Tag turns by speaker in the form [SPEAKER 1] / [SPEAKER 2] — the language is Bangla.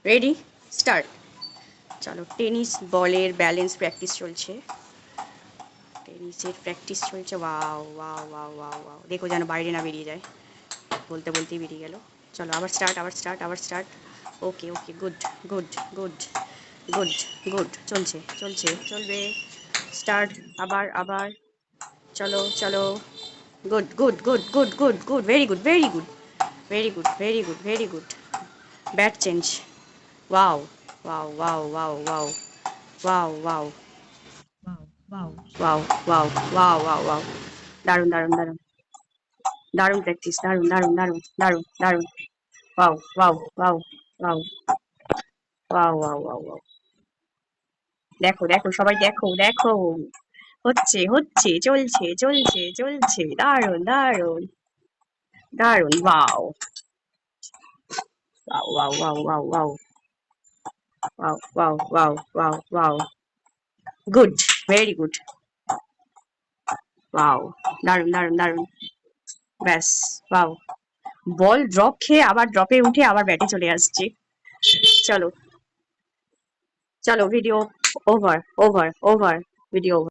[SPEAKER 1] Ready, start. চলো, টেনিস বলের ব্যালেন্স প্র্যাকটিস চলছে। টেনিসের প্র্যাকটিস চলছে। Wow wow wow wow wow, দেখো যেন বাইরে না বেরিয়ে যায়। বলতে বলতেই বেরিয়ে গেল। চলো, আবার স্টার্ট, আবার স্টার্ট, আবার start. Okay okay, good good good good good, চলছে চলছে চলবে। স্টার্ট, আবার আবার। চলো চলো, good good good good good good, very good very good very good very good very good. Bat change. Wow wow wow wow wow wow wow wow wow wow wow wow wow. দারুণ দারুণ দারুণ দারুণ প্র্যাকটিস, দারুণ দারুণ দারুণ দারুণ দারুণ। Wow wow wow wow wow wow wow wow. দেখো দেখো সবাই, দেখো দেখো, হচ্ছে হচ্ছে, চলছে চলছে চলছে, দারুণ দারুণ দারুণ। Wow wow wow wow wow wow wow wow wow wow wow, good, very good. Wow, দারুণ দারুণ দারুণ। ব্যাস, ওয়াও। বল ড্রপ খেয়ে আবার ড্রপে উঠে আবার ব্যাটে চলে আসছে। চলো চলো, video over over over, video over.